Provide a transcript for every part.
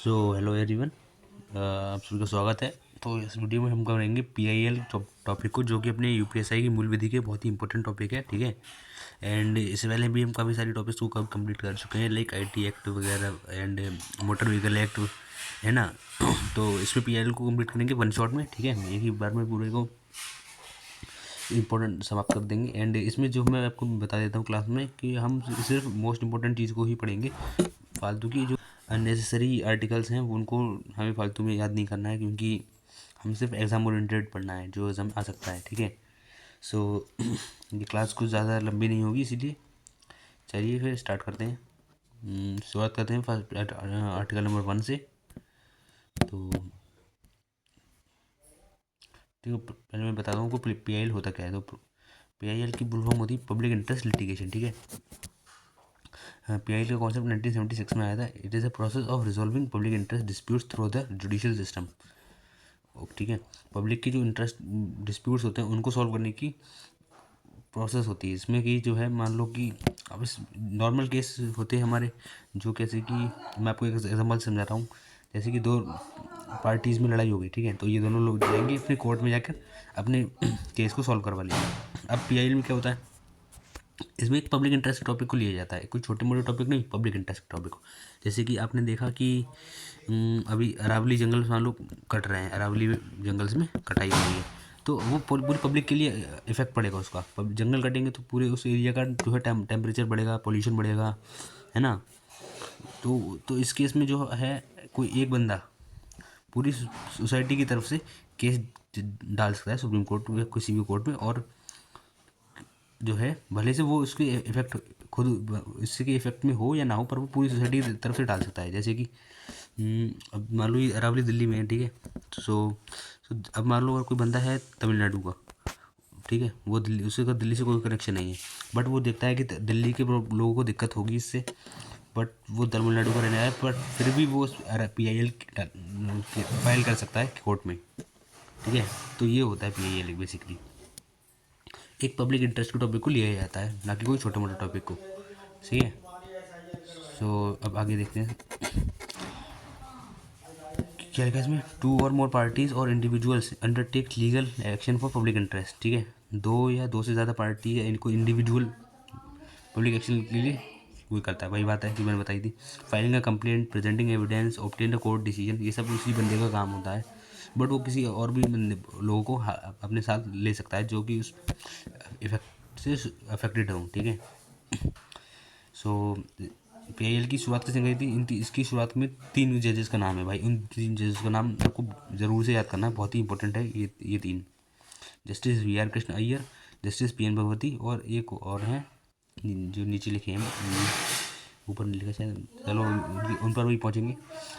Hello everyone, आप सभी का स्वागत है। तो इस वीडियो में हम करेंगे पीआईएल टॉपिक को, जो कि अपने यूपीएसआई की मूल विधि के बहुत ही इंपॉर्टेंट टॉपिक है। ठीक है। एंड इससे पहले भी हम काफ़ी सारी टॉपिक्स को कंप्लीट कर चुके हैं, लाइक आईटी एक्ट वगैरह एंड मोटर व्हीकल एक्ट, है ना। तो इसमें पीआईएल को कंप्लीट करेंगे वन शॉट में। ठीक है, एक ही बार में पूरे को इम्पोर्टेंट समाप्त कर देंगे। एंड इसमें जो मैं आपको बता देता हूँ क्लास में कि हम सिर्फ मोस्ट इम्पोर्टेंट चीज़ को ही पढ़ेंगे। फालतू की जो अननेसेसरी आर्टिकल्स हैं उनको हमें फालतू में याद नहीं करना है, क्योंकि हम सिर्फ एग्ज़ाम ओरिएंटेड पढ़ना है जो एग्ज़ाम आ सकता है। ठीक है। सो ये क्लास कुछ ज़्यादा लंबी नहीं होगी, इसीलिए चलिए फिर स्टार्ट करते हैं। शुरुआत करते हैं फर्स्ट आर्टिकल नंबर 1 से। तो ठीक है, पहले मैं बताता हूँ आपको पीआईएल होता क्या है। तो पीआईएल की फुल फॉर्म होती है पब्लिक इंटरेस्ट लिटिगेशन। ठीक है। पीआईएल का कॉन्सेप्ट 1976 में आया था। It is a process of resolving public interest disputes through the judicial system. ठीक है। पब्लिक की जो इंटरेस्ट डिस्प्यूट्स होते हैं उनको सॉल्व करने की प्रोसेस होती है इसमें। कि जो है, मान लो कि अब इस नॉर्मल केस होते हैं हमारे, जो कैसे कि मैं आपको एक एग्जांपल समझा रहा हूँ। जैसे कि दो पार्टीज़ में लड़ाई हो गई। ठीक है, तो ये दोनों लोग जाएंगे अपने कोर्ट में जाकर अपने केस को सॉल्व करवा लेंगे। अब पीआईएल में क्या होता है, इसमें एक पब्लिक इंटरेस्ट टॉपिक को लिया जाता है, कोई छोटे मोटे टॉपिक नहीं, पब्लिक इंटरेस्ट टॉपिक को। जैसे कि आपने देखा कि अभी अरावली जंगल मान लो कट रहे हैं, अरावली जंगल्स में कटाई हो रही है, तो वो पूरी पब्लिक के लिए इफेक्ट पड़ेगा उसका। जंगल कटेंगे तो पूरे उस एरिया का जो है टेम्परेचर बढ़ेगा, पोल्यूशन बढ़ेगा, है ना। तो इस केस में जो है, कोई एक बंदा पूरी सोसाइटी की तरफ से केस डाल सकता है सुप्रीम कोर्ट में, किसी भी कोर्ट में। और जो है, भले से वो उसके इफेक्ट खुद इसके इफेक्ट में हो या ना हो, पर वो पूरी सोसाइटी की तरफ से डाल सकता है। जैसे कि अब मान लो ये अरावली दिल्ली में है। ठीक है। सो अब मान लो अगर कोई बंदा है तमिलनाडु का, ठीक है, वो दिल्ली, उसका दिल्ली से कोई कनेक्शन नहीं है, बट वो देखता है कि दिल्ली के लोगों को दिक्कत होगी इससे, बट वो तमिलनाडु का रहने आया, बट फिर भी वो पीआईएल फाइल कर सकता है कोर्ट में। ठीक है। तो ये होता है पीआईएल बेसिकली, एक पब्लिक इंटरेस्ट के टॉपिक को लिया जाता है, ना कि कोई छोटे मोटे टॉपिक को। सही है। अब आगे देखते हैं क्या लिखा है इसमें। टू और मोर पार्टीज और individuals undertake legal action for public interest. ठीक है, दो या दो से ज़्यादा पार्टी या इनको इंडिविजुअल पब्लिक एक्शन के लिए वही करता है। वही बात है कि मैंने बताई थी। Filing a complaint, presenting evidence, obtain a court decision, ये सब उसी बंदे का काम होता है। बट वो किसी और भी लोगों को अपने साथ ले सकता है जो कि उस इफेक्ट से अफेक्टेड हो। ठीक है। सो पीआईएल की शुरुआत कैसे गई थी, इसकी शुरुआत में 3 जजेस का नाम है भाई। उन 3 जजेस का नाम आपको ज़रूर से याद करना है, बहुत ही इंपॉर्टेंट है ये 3। Justice VR Krishna Iyer, justice PN Bhagwati, और एक और हैं जो नीचे लिखे हैं, ऊपर नहीं लिखा शायद, चलो उन पर भी पहुँचेंगे।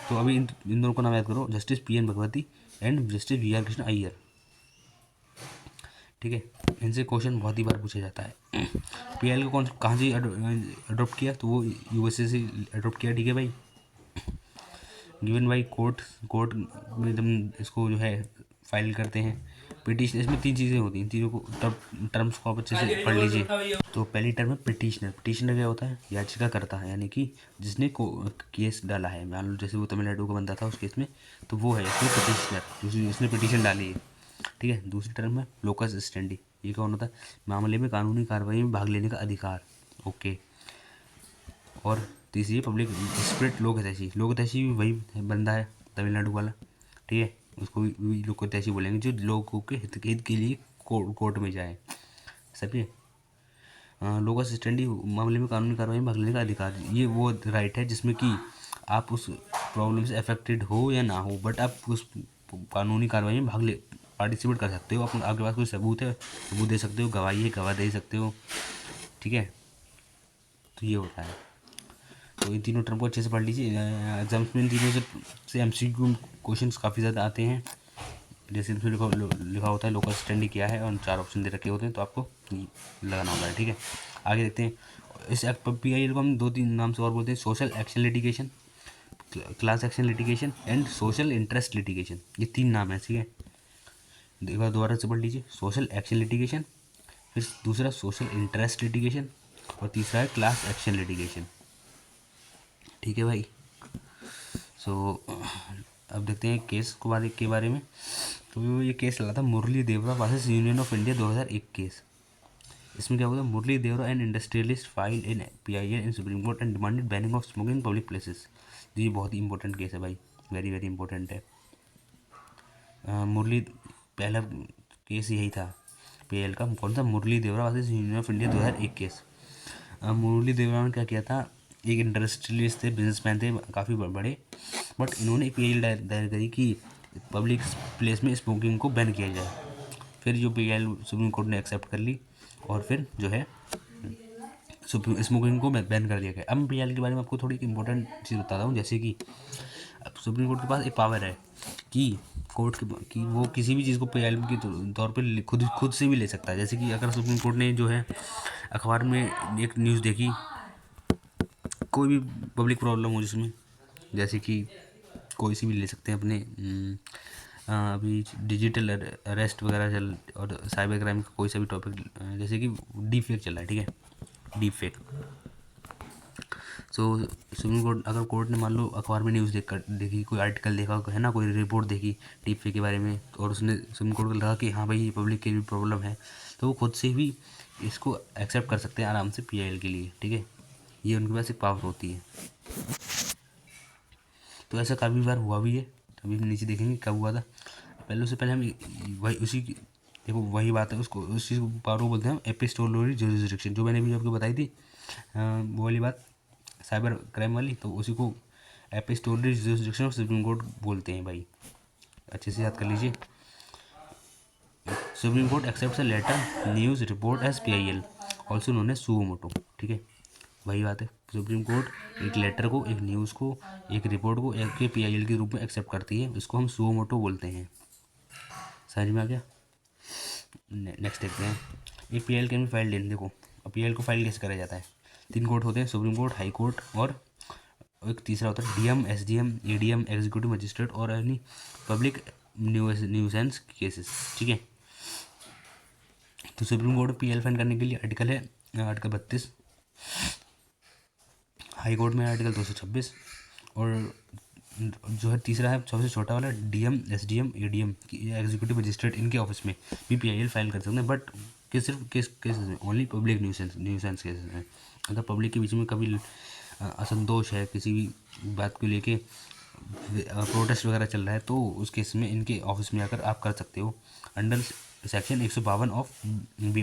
तो अभी इन दोनों का नाम याद करो, justice PN Bhagwati and justice VR Krishna Iyer. ठीक है, इनसे क्वेश्चन बहुत ही बार पूछा जाता है। पीएल को कहाँ से अडोप्ट किया, तो वो यूएसए से अडोप्ट किया। ठीक है भाई। गिवन बाई कोर्ट में जब इसको जो है फाइल करते हैं पिटिशन, इसमें 3 चीज़ें होती हैं। इन तीनों को टर्म्स को आप अच्छे से पढ़ लीजिए। तो पहली टर्म है पिटिशनर। पिटिशनर क्या होता है, याचिका करता है, यानी कि जिसने केस डाला है। मान लो जैसे वो तमिलनाडु का बंदा था उस केस में, तो वो है इसमें पिटिशनर, जिसने पिटिशन डाली है। ठीक है। दूसरी टर्म है लोकस स्टैंडी। ये कौन होता है, मामले में कानूनी कार्रवाई में भाग लेने का अधिकार। ओके। और तीसरी पब्लिक स्प्रिट, लोक हितैषी। लोक हितैषी भी वही बंदा है तमिलनाडु वाला। ठीक है, उसको भी लोक हितैषी बोलेंगे, जो लोगों के हित के लिए कोर्ट में जाए। समझे। लोक असिस्टेंट मामले में कानूनी कार्रवाई में भाग लेने का अधिकार, ये वो राइट है जिसमें कि आप उस प्रॉब्लम से अफेक्टेड हो या ना हो, बट आप उस कानूनी कार्रवाई में पार्टिसिपेट कर सकते हो। आपके पास कोई सबूत है, सबूत दे सकते हो, गवाही है, गवाह दे सकते हो। ठीक है। तो ये होता है। तो इन तीनों टर्म को अच्छे से पढ़ लीजिए। एग्जाम्स में इन तीनों से एमसीक्यू क्वेश्चंस काफ़ी ज़्यादा आते हैं। जैसे इसमें लिखा होता है लोकल स्टैंडी क्या है, और 4 ऑप्शन दे रखे होते हैं, तो आपको लगाना होता है। ठीक है। आगे देखते हैं। इस पीआईएल को हम 2-3 नाम से और बोलते हैं। Social action litigation, class action litigation and social interest litigation, ये 3 नाम है। ठीक है, एक बार दोबारा से पढ़ लीजिए। सोशल एक्शन लिटिगेशन, फिर दूसरा सोशल इंटरेस्ट लिटिगेशन, और तीसरा है क्लास एक्शन लिटिगेशन। ठीक है भाई। सो अब देखते हैं केस के बारे में। तो ये केस चला था Murli Deora versus union of India 2001 case. इसमें क्या हुआ था, Murli Deora and industrialist file in PIL in supreme court and demanded banning of smoking public places. ये बहुत ही इंपॉर्टेंट केस है भाई, वेरी वेरी इंपॉर्टेंट है। मुरली पहला केस यही था PIL का, कौन सा, Murli Deora versus union of India 2001 case. Murli Deora ने क्या किया था, एक इंडस्ट्रियलिस्ट थे, बिजनेसमैन थे काफ़ी बड़े, बट इन्होंने PIL दायर करी कि पब्लिक प्लेस में स्मोकिंग को बैन किया जाए। फिर जो PIL सुप्रीम कोर्ट ने एक्सेप्ट कर ली और फिर जो है स्मोकिंग को बैन कर दिया गया। अब PIL के बारे में आपको थोड़ी इंपॉर्टेंट चीज़ बताता हूँ, जैसे कि अब सुप्रीम कोर्ट के पास एक पावर है कि कि वो किसी भी चीज़ को PIL के तौर पे खुद से भी ले सकता है। जैसे कि अगर सुप्रीम कोर्ट ने जो है अखबार में एक न्यूज़ देखी, कोई भी पब्लिक प्रॉब्लम हो जिसमें, जैसे कि कोई सी भी ले सकते हैं अपने अभी डिजिटल अरेस्ट वगैरह चल और साइबर क्राइम का कोई सा भी टॉपिक, जैसे कि डीप फेक चल रहा है, ठीक है, डीप फेक। सो सुप्रीम कोर्ट, अगर कोर्ट ने मान लो अखबार में न्यूज़ देखी, कोई आर्टिकल देखा है ना, कोई रिपोर्ट देखी डीप फेक के बारे में, और उसने सुप्रीम कोर्ट को लगा कि हाँ भाई ये पब्लिक की भी प्रॉब्लम है, तो वो खुद से भी इसको एक्सेप्ट कर सकते हैं आराम से PIL के लिए, ठीक है। ये उनके पास एक पावर होती है। तो ऐसा काफ़ी बार हुआ भी है, अभी हम नीचे देखेंगे कब हुआ था। पहले उससे पहले हम वही उसी देखो वही बात है, उसको उस चीज़ को पावर को बोलते हैं हम एपिस्टोलरी जुरिसडिक्शन, जो मैंने भी आपको बताई थी वो वाली बात, साइबर क्राइम वाली, तो उसी को epistolary jurisdiction of supreme court बोलते हैं भाई, अच्छे से याद कर लीजिए। Supreme court accepts a letter news report as PIL also known as suo motu, ठीक है, वही बात है। सुप्रीम कोर्ट एक लेटर को, एक न्यूज़ को, एक रिपोर्ट को एक के PIL के रूप में एक्सेप्ट करती है, इसको हम सुओ मोटो बोलते हैं। समझ में आ गया। नेक्स्ट देखते हैं, ये PIL can be filed in, देखो अब PIL को फाइल कैसे करा जाता है। 3 कोर्ट होते हैं, सुप्रीम कोर्ट, हाई कोर्ट और एक तीसरा होता है DM, SDM, ADM, executive magistrate और एनी पब्लिक न्यूसेंस केसेस, ठीक है। तो सुप्रीम कोर्ट PIL फाइल करने के लिए आर्टिकल है आर्टिकल 32, हाई कोर्ट में आर्टिकल 226, और जो है तीसरा है सबसे छोटा वाला DM, SDM, ADM executive magistrate, इनके ऑफिस में भी PIL फाइल कर सकते हैं, बट सिर्फ केसेस में ओनली पब्लिक न्यूसेंस केसेस में। अगर पब्लिक के बीच में कभी असंतोष है किसी भी बात को लेके, प्रोटेस्ट वगैरह चल रहा है, तो उस केस में इनके ऑफिस में आकर आप कर सकते हो अंडर सेक्शन 152 ऑफ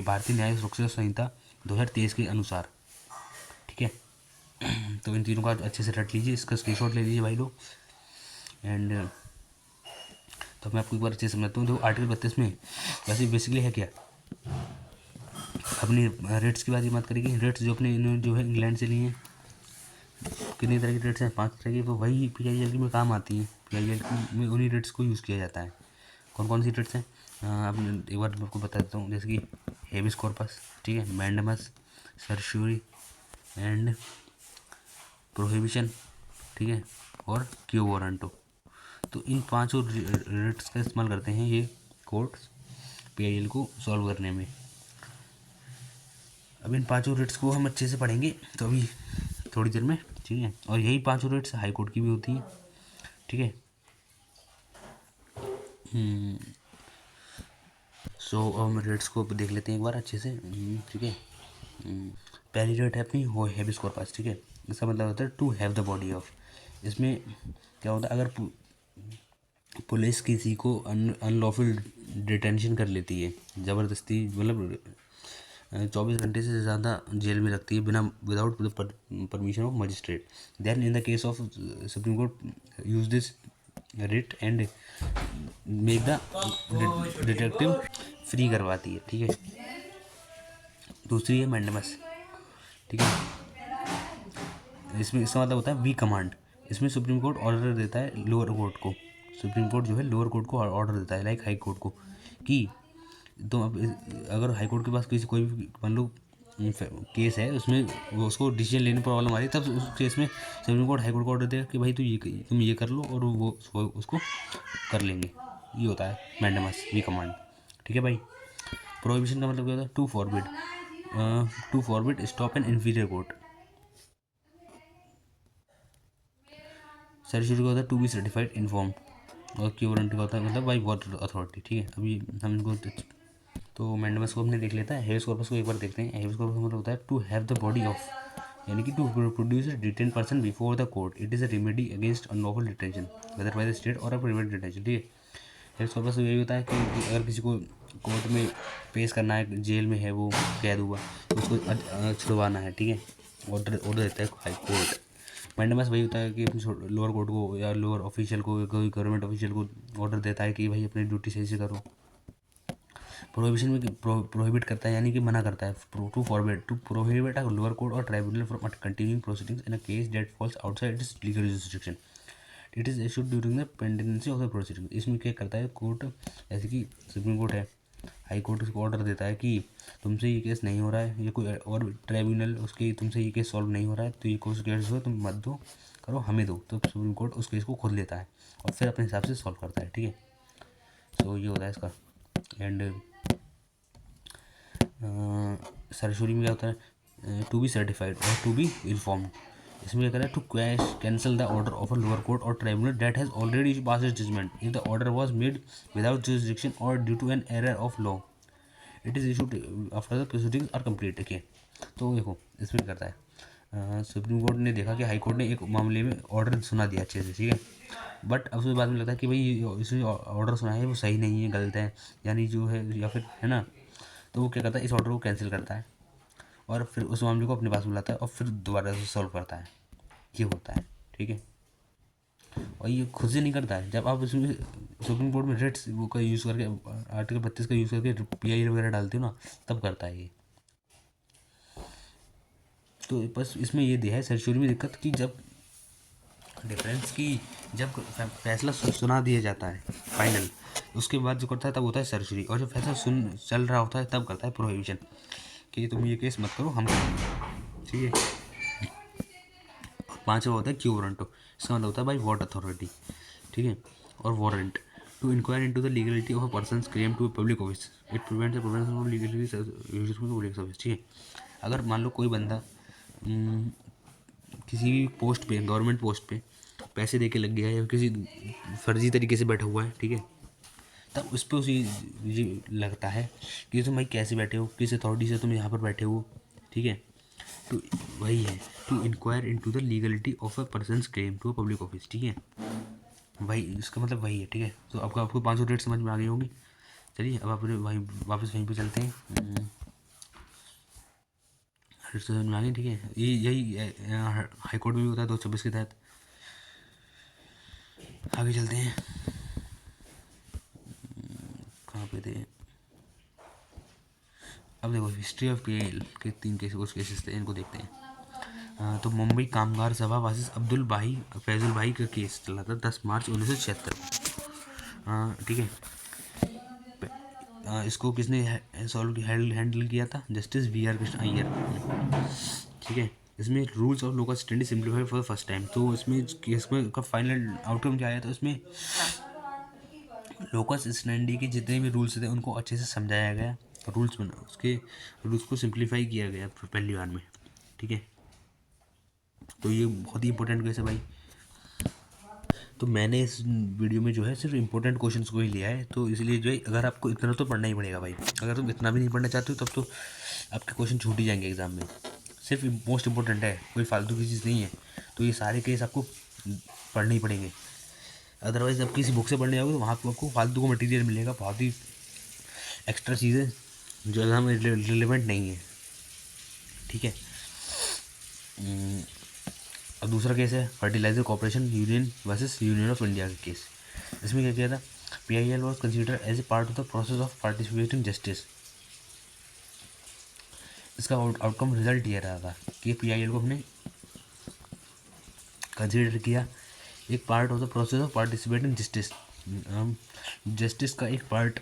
भारतीय न्याय सुरक्षा संहिता 2023 के अनुसार, ठीक है। तो इन तीनों का अच्छे से रट लीजिए, इसका स्क्रीनशॉट ले लीजिए भाई लोग। एंड तो मैं आपको एक बार अच्छे से समझाता हूँ। तो आर्टिकल 32 में वैसे बेसिकली है क्या, अपनी रेट्स की बात बात करेगी। रेट्स जो अपने इन्होंने जो है इंग्लैंड से लिए हैं, कितनी तरह की रेट्स हैं, 5 तरह की, तो वही PIL में काम आती है। PIL में उन्हीं रेट्स को यूज़ किया जाता है। कौन कौन सी रेट्स हैं, आपने एक बार आपको बता देता हूँ, जैसे कि हेबिस कॉर्पस, ठीक है, मैंडेमस, सर्श्योरी एंड प्रोहिबिशन, ठीक है, और क्यू वारंटो। तो इन 5 रेट्स का इस्तेमाल करते हैं ये कोर्ट्स PIL को सॉल्व करने में। अब इन 5 रेट्स को हम अच्छे से पढ़ेंगे तो अभी थोड़ी देर में, ठीक है। और यही 5 रेट्स हाई कोर्ट की भी होती हैं, ठीक है। सो हम रेट्स को देख लेते हैं एक बार अच्छे से, ठीक है। पहली रेट है अपनी वो हेबिस कॉर्पस, ठीक है। इसका मतलब होता है to have the body of. इसमें क्या होता है, अगर पुलिस किसी को अनलॉफुल डिटेंशन कर लेती है, ज़बरदस्ती, मतलब 24 घंटे से ज़्यादा जेल में रखती है बिना without permission of magistrate, then in the case of supreme court use this writ and make the detective free करवाती है, ठीक है। दूसरी है मैंडेमस, ठीक है। इसमें इसका मतलब होता है वी कमांड। इसमें सुप्रीम कोर्ट ऑर्डर देता है लोअर कोर्ट को, सुप्रीम कोर्ट जो है लोअर कोर्ट को ऑर्डर देता है, लाइक हाई कोर्ट को, कि तो अब अगर हाई कोर्ट के पास किसी कोई भी मान लो केस है, उसमें वो उसको डिसीजन लेने पर प्रॉब्लम आ रही है, तब उस केस में सुप्रीम कोर्ट हाई कोर्ट को ऑर्डर देगा कि भाई तुम ये कर लो, और वो उसको कर लेंगे। ये होता है मैंडेमस वी कमांड, ठीक है भाई। प्रोहिबिशन का मतलब क्या होता है, to forbid stop an inferior court. Certificate का होता है टू बी सर्टिफाइड इन्फॉर्म, और क्योरेंट का होता है मतलब बाई वाटर अथॉरिटी। ठीक है, अभी हम इनको तो मैंडेमस को हमने देख लेता है। हेबियस कॉर्पस को एक बार देखते हैं। हेबियस कॉर्पस मतलब होता है to have the body of, यानी कि to produce a detain person before the court. It is a remedy against unlawful detention whether by the state और अ प्रिवेंट डिटेंशन। ठीक है, हेबियस कॉर्पस यही होता है कि अगर किसी को कोर्ट में पेश करना है, जेल में है वो कैद हुआ, तो उसको छुड़वाना है। ठीक है, ऑर्डर देता है हाई कोर्ट। मैंडेमस वही होता है कि लोअर कोर्ट को या लोअर ऑफिशियल को, कोई गवर्नमेंट ऑफिशियल को ऑर्डर देता है कि भाई अपनी ड्यूटी सही से करो। प्रोहिबिशन में प्रोहिबिट करता है, यानी कि मना करता है। To forbid, to prohibit a lower court और tribunal from continuing proceedings in a case that falls outside its legal jurisdiction. It is issued during the pendency of the proceeding. इसमें क्या करता है कोर्ट, जैसे कि सुप्रीम कोर्ट है, high court उसको order देता है कि तुमसे ये केस नहीं हो रहा है, ये कोई और ट्राइब्यूनल उसके तुमसे ये केस सॉल्व नहीं हो रहा है, तो ये केस हो तुम मत दो, करो हमें दो। तो सुप्रीम कोर्ट उस केस को खुद लेता है और फिर अपने हिसाब से सॉल्व करता है। ठीक है, तो ये होता है इसका। एंड सरशुरी में क्या होता है टू बी सर्टिफाइड और टू बी इन्फॉर्म्ड। इसमें क्या करें, to quash cancel the order of a lower court और tribunal that has already pass its judgement if the order was made without jurisdiction और due to an error of law. It is issued after the proceedings are complete. ठीक है, तो देखो इसमें करता है supreme court ने देखा कि हाई कोर्ट ने एक मामले में ऑर्डर सुना दिया अच्छे से। ठीक है, बट अब उसके बाद में लगता है कि भाई इसने ऑर्डर सुना है वो सही नहीं है, गलत है, यानी जो है या फिर है ना, तो वो क्या करता है इस ऑर्डर को कैंसिल करता है और फिर उस मामले को अपने पास बुलाता है और फिर दोबारा से सॉल्व करता है। ये होता है। ठीक है, और ये खुद से नहीं करता है। जब आप उसमें सुप्रीम कोर्ट में रेट्स वो का यूज़ करके आर्टिकल 32 का यूज़ करके PI वगैरह डालते हो ना, तब करता है ये। तो बस इसमें ये दिया है सर्चुरी में दिक्कत की जब डिफरेंस की, जब फैसला सुना दिया जाता है फाइनल, उसके बाद जो करता है तब होता है सर्जरी, और जब फैसला सुन चल रहा होता है तब करता है प्रोहिबिशन कि तुम ये केस मत करो, हम करेंगे। ठीक है, और पाँचवा होता है क्यू वारंटो। इसका मतलब होता है बाई वॉट अथॉरिटी। ठीक है, और warrant to inquire into the legality of a person's claim to public office. It prevents the prevention of legality public office. ठीक है, अगर मान लो कोई बंदा किसी भी पोस्ट पे, गवर्नमेंट पोस्ट पे पैसे दे के लग गया या किसी फर्जी तरीके से बैठा हुआ है, ठीक है, तब उस पर उसी ये लगता है कि तुम भाई कैसे बैठे हो, किस अथॉरिटी से तुम यहाँ पर बैठे हो। ठीक है, तो वही है to inquire into the legality of a person's claim to a public office. ठीक है, भाई इसका मतलब वही है। ठीक है, तो आपको 500 डेट समझ में आ गई होगी। चलिए अब अपने वहीं वापस वहीं पे चलते हैं। समझ में आ गई। ठीक है, ये यही हाई कोर्ट में भी होता है 226 के तहत। आगे चलते हैं, कहाँ पे थे। अब देखो हिस्ट्री ऑफ PIL के 3 केस कुछ केसेस थे, इनको देखते हैं। तो मुंबई कामगार सभा वर्सेस अब्दुल भाई फैजुल भाई का केस चला था 10 मार्च 1976। ठीक है, इसको किसने सॉल्व हैंडल किया था, जस्टिस BR कृष्ण अय्यर। ठीक है, इसमें rules of local standi simplified for the first time. तो इसमें केस में का फाइनल आउटकम क्या आया था, उसमें लोकस स्टैंडी के जितने भी रूल्स थे उनको अच्छे से समझाया गया, रूल्स बना उसके रूल्स को सिंप्लीफाई किया गया पहली बार में। ठीक है, तो ये बहुत ही इंपॉर्टेंट केस है भाई। तो मैंने इस वीडियो में जो है सिर्फ इंपॉर्टेंट क्वेश्चंस को ही लिया है, तो इसलिए जो है अगर आपको इतना तो पढ़ना ही पड़ेगा भाई। अगर तुम इतना भी नहीं पढ़ना चाहते हो तब तो आपके क्वेश्चन छूट ही जाएंगे एग्जाम में। सिर्फ मोस्ट इंपॉर्टेंट है, कोई फालतू की चीज़ नहीं है। तो ये सारे केस आपको पढ़ने ही पड़ेंगे, अदरवाइज आप किसी बुक से पढ़ने जाओगे तो वहाँ पर आपको फालतू का मटेरियल मिलेगा, बहुत ही एक्स्ट्रा चीज़ें जो एग्जाम में रिलेवेंट नहीं है। ठीक है, अब दूसरा केस है fertiliser corporation union versus union of India का केस। इसमें क्या किया था, PIL was consider as a part of the process of participating justice. इसका आउटकम रिजल्ट ये रहा था कि PIL को हमने कंसिडर किया एक part of the process of participating justice. Justice का एक पार्ट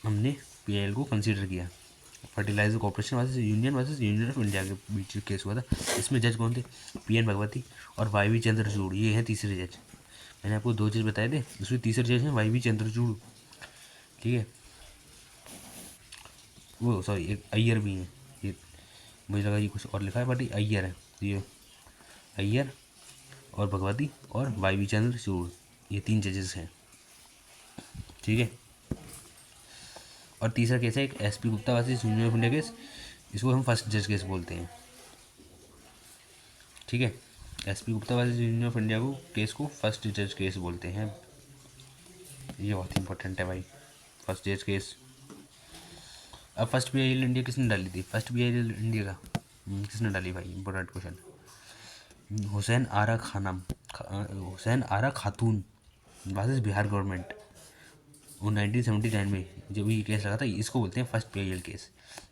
हमने PIL को कंसिडर किया। Fertiliser corporation versus union of India के बीच केस हुआ था। इसमें जज कौन थे, PN भगवती और YV चंद्रचूड़, ये हैं तीसरे जज। मैंने आपको 2 जज बताए थे, उसमें तीसरे जज हैं YV चंद्रचूड़। ठीक है, वो सॉरी एक अय्यर भी हैं, ये मुझे लगा ये कुछ और लिखा है बट ये अय्यर है, ये अय्यर और भगवती और वाई चंद्रचूड़, ये 3 जजेस हैं, ठीक है। और तीसरा केस है एक SP Gupta versus union of India case, इसको हम फर्स्ट जज केस बोलते हैं, ठीक है। SP Gupta versus union of India को केस को फर्स्ट जज केस बोलते हैं, ये बहुत इंपॉर्टेंट है भाई, फर्स्ट जज केस। अब फर्स्ट पीआईएल इंडिया किसने डाली थी, फर्स्ट पीआईएल इंडिया का किसने डाली भाई, इंपॉर्टेंट क्वेश्चन। हुसैन आरा खातून वर्सेस बिहार गवर्नमेंट, वो 1979 में जब ये केस लगा था, इसको बोलते हैं फर्स्ट पीआईएल केस।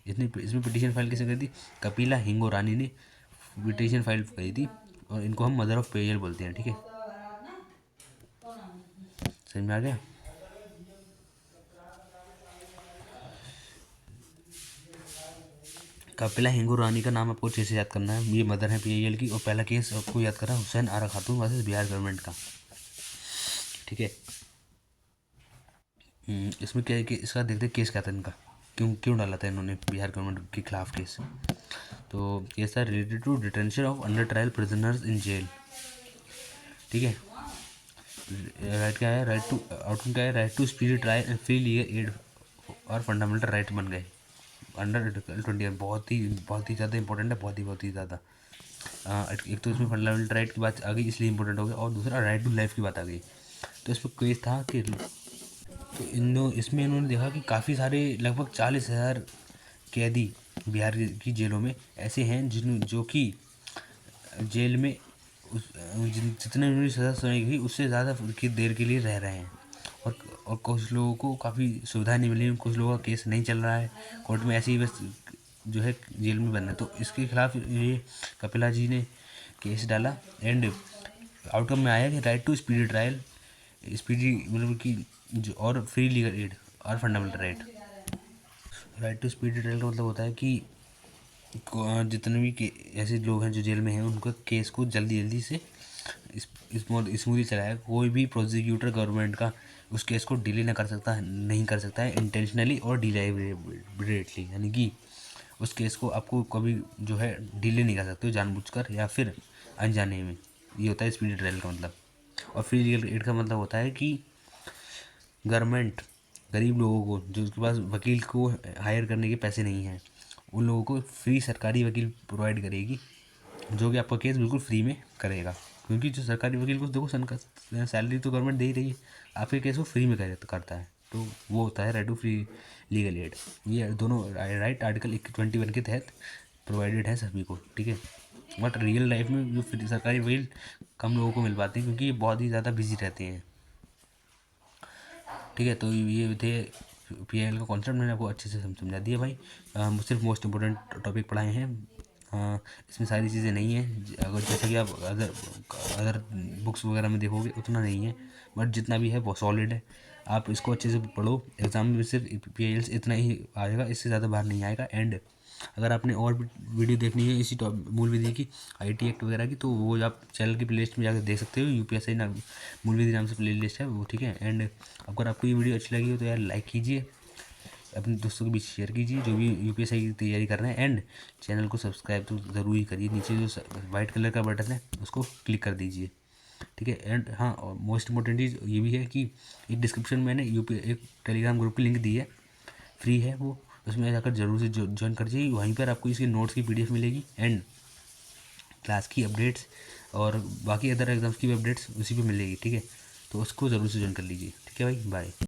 इसमें पिटीशन फाइल किसने करी थी, कपिला हिंगो रानी ने पिटीशन फाइल करी थी, और इनको हम मदर ऑफ पीआईएल बोलते हैं, ठीक है। समझ में आ गया। कपिला हिंगू रानी का नाम आपको अच्छे से याद करना है, ये मदर है पीआईएल की। और पहला केस आपको याद करना है हुसैन आरा खातून वर्सेस बिहार गवर्नमेंट का, ठीक है। इसमें क्या है कि इसका देखते केस क्या था इनका, क्यों क्यों डाला था इन्होंने बिहार गवर्नमेंट के खिलाफ केस। तो केस था related to detention of under trial prisoners in jail, ठीक है। राइट क्या है, राइट टू आउटकम क्या है, right to speedy trial and free legal aid और फंडामेंटल राइट बन गए अंडर आर्टिकल 20। बहुत ही ज़्यादा इंपॉर्टेंट है, बहुत ही ज़्यादा। एक तो इसमें फंडामेंटल राइट की बात आ गई इसलिए इंपॉर्टेंट हो गया, और दूसरा राइट टू लाइफ की बात आ गई। तो इसमें केस था कि तो इसमें इन्होंने देखा कि काफ़ी सारे लगभग 40,000 कैदी बिहार की जेलों में ऐसे हैं जो कि जेल में जितने उन्होंने सज़ा सुनाई गई उससे ज़्यादा की देर के लिए रह रहे हैं। और कुछ लोगों को काफ़ी सुविधा नहीं मिली, कुछ लोगों का केस नहीं चल रहा है कोर्ट में, ऐसे ही बस जो है जेल में बंद है। तो इसके खिलाफ ये कपिला जी ने केस डाला, एंड आउटकम में आया कि right to speedy trial, speedy मतलब कि जो और फ्री लीगल एड और fundamental right. Right to speedy trial का मतलब होता है कि जितने भी ऐसे लोग हैं जो जेल में हैं उनका केस को जल्दी से स्मूथली चलाया। कोई भी प्रोसिक्यूटर गवर्नमेंट का उस केस को डिले नहीं कर सकता है इंटेंशनली और डिलाइबरेटली, यानी कि उस केस को आपको कभी जो है डिले नहीं कर सकते हो जानबूझकर या फिर अनजाने में, ये होता है स्पीडी ट्रायल का मतलब। और फ्री लीगल एड का मतलब होता है कि गवर्नमेंट गरीब लोगों को, जो उसके पास वकील को हायर करने के पैसे नहीं हैं, उन लोगों को फ्री सरकारी वकील प्रोवाइड करेगी, जो कि आपका केस बिल्कुल फ्री में करेगा। क्योंकि जो सरकारी वकील को देखो सैलरी तो गवर्नमेंट दे ही रही है, आपके केस को फ्री में करता है, तो वो होता है right to free legal aid. ये दोनों राइट आर्टिकल 21 के तहत प्रोवाइडेड है सभी को, ठीक है। बट रियल लाइफ में जो सरकारी वकील कम लोगों को मिल पाते हैं, क्योंकि ये बहुत ही ज़्यादा बिजी रहते हैं, ठीक है। तो ये थे पीआईएल का कॉन्सेप्ट, मैंने आपको अच्छे से समझा दिया भाई। सिर्फ मोस्ट इम्पोर्टेंट टॉपिक पढ़ाए हैं, इसमें सारी चीज़ें नहीं हैं, अगर जैसा कि आप अदर बुक्स वगैरह में देखोगे उतना नहीं है, बट जितना भी है वो सॉलिड है। आप इसको अच्छे से पढ़ो, एग्ज़ाम में सिर्फ पीआईएल से इतना ही आएगा, इससे ज़्यादा बाहर नहीं आएगा। एंड अगर आपने और भी वीडियो देखनी है इसी मूल विधि की, आईटी एक्ट वगैरह की, तो वो आप चैनल की प्लेलिस्ट में जाकर देख सकते हो, यूपीएससी नाम मूल विधि नाम से प्लेलिस्ट है वो, ठीक है। एंड अगर आपको ये वीडियो अच्छी लगी हो तो यार लाइक कीजिए, अपने दोस्तों के बीच शेयर कीजिए जो भी यूपीएससी की तैयारी कर रहे हैं, एंड चैनल को सब्सक्राइब तो ज़रूर ही करिए, नीचे जो वाइट कलर का बटन है उसको क्लिक कर दीजिए, ठीक है। एंड हाँ, मोस्ट इम्पोर्टेंट चीज़ ये भी है कि एक डिस्क्रिप्शन में मैंने एक टेलीग्राम ग्रुप की लिंक दी है, फ्री है वो, उसमें जाकर जरूर से ज्वाइन कर जाइए। वहीं पर आपको इसके नोट्स की पीडीएफ मिलेगी, एंड क्लास की अपडेट्स और बाकी अदर एग्जाम्स की भी अपडेट्स उसी पे मिलेगी, ठीक है। तो उसको ज़रूर से ज्वाइन कर लीजिए, ठीक है भाई, बाय।